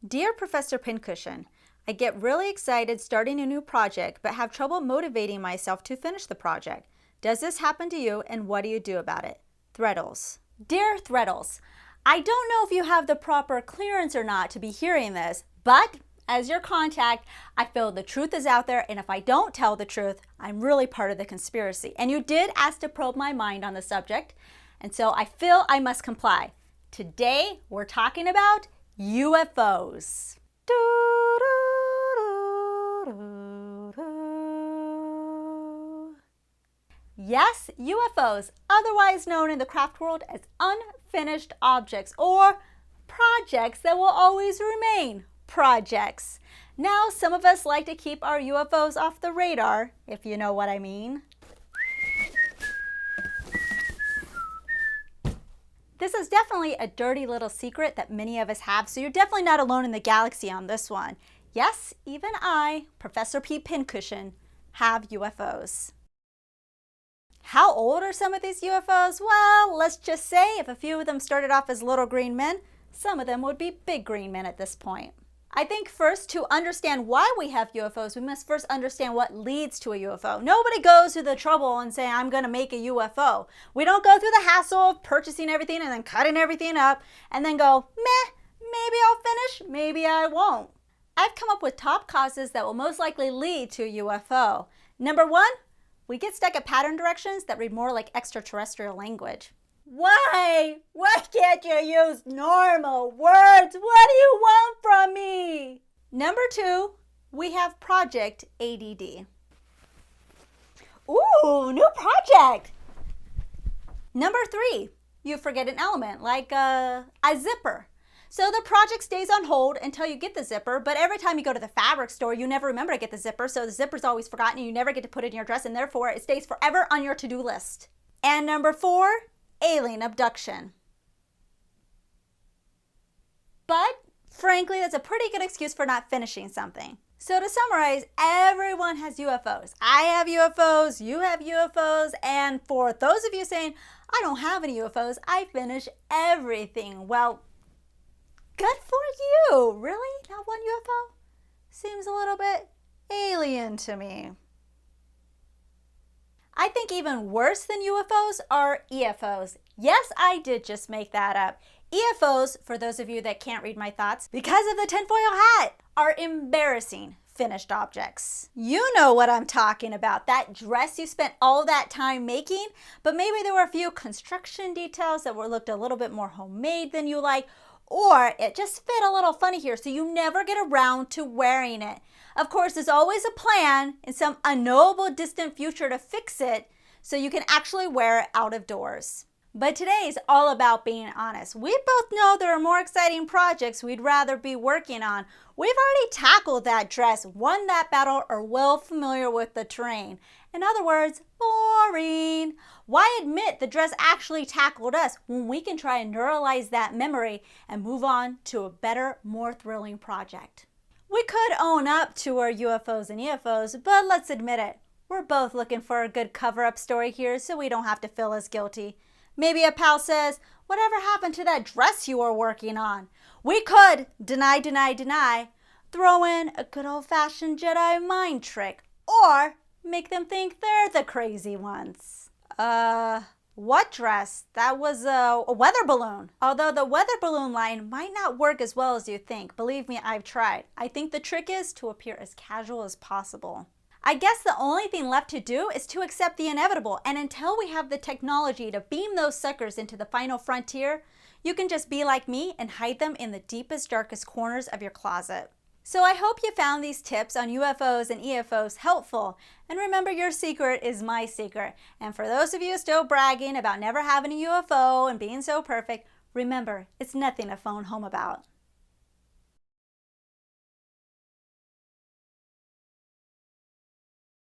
Dear Professor Pincushion, I get really excited starting a new project but have trouble motivating myself to finish the project. Does this happen to you and what do you do about it? Threadles. Dear Threadles, I don't know if you have the proper clearance or not to be hearing this, but as your contact, I feel the truth is out there, and if I don't tell the truth, I'm really part of the conspiracy. And you did ask to probe my mind on the subject, and so I feel I must comply. Today, we're talking about UFOs. Yes, UFOs, otherwise known in the craft world as unfinished objects or projects that will always remain projects. Now, some of us like to keep our UFOs off the radar, if you know what I mean. This is definitely a dirty little secret that many of us have, so you're definitely not alone in the galaxy on this one. Yes, even I, Professor P. Pincushion, have UFOs. How old are some of these UFOs? Well, let's just say if a few of them started off as little green men, some of them would be big green men at this point. I think first, to understand why we have UFOs, we must first understand what leads to a UFO. Nobody goes through the trouble and say, I'm going to make a UFO. We don't go through the hassle of purchasing everything and then cutting everything up and then go, meh, maybe I'll finish, maybe I won't. I've come up with top causes that will most likely lead to a UFO. Number one, we get stuck at pattern directions that read more like extraterrestrial language. Why? Why can't you use normal words? What do you want from me? Number two, we have project ADD. Ooh, new project. Number three, you forget an element like a zipper. So the project stays on hold until you get the zipper, but every time you go to the fabric store, you never remember to get the zipper, so the zipper's always forgotten and you never get to put it in your dress, and therefore it stays forever on your to-do list. And number four, alien abduction. But frankly, that's a pretty good excuse for not finishing something. So to summarize, everyone has UFOs. I have UFOs, you have UFOs, and for those of you saying, I don't have any UFOs, I finish everything. Well, good for you. Really? Not one UFO? Seems a little bit alien to me. I think even worse than UFOs are EFOs. Yes, I did just make that up. EFOs, for those of you that can't read my thoughts, because of the tinfoil hat, are embarrassing finished objects. You know what I'm talking about. That dress you spent all that time making, but maybe there were a few construction details that looked a little bit more homemade than you like, or it just fit a little funny here, so you never get around to wearing it. Of course, there's always a plan in some unknowable distant future to fix it so you can actually wear it out of doors. But today is all about being honest. We both know there are more exciting projects we'd rather be working on. We've already tackled that dress, won that battle, or well familiar with the terrain. In other words, boring. Why admit the dress actually tackled us when we can try and neuralize that memory and move on to a better, more thrilling project? We could own up to our UFOs and EFOs, but let's admit it. We're both looking for a good cover-up story here so we don't have to feel as guilty. Maybe a pal says, whatever happened to that dress you were working on? We could deny, throw in a good old-fashioned Jedi mind trick, or make them think they're the crazy ones. What dress? That was a weather balloon. Although the weather balloon line might not work as well as you think. Believe me, I've tried. I think the trick is to appear as casual as possible. I guess the only thing left to do is to accept the inevitable, and until we have the technology to beam those suckers into the final frontier, you can just be like me and hide them in the deepest, darkest corners of your closet. So I hope you found these tips on UFOs and EFOs helpful, and remember, your secret is my secret. And for those of you still bragging about never having a UFO and being so perfect, remember, it's nothing to phone home about.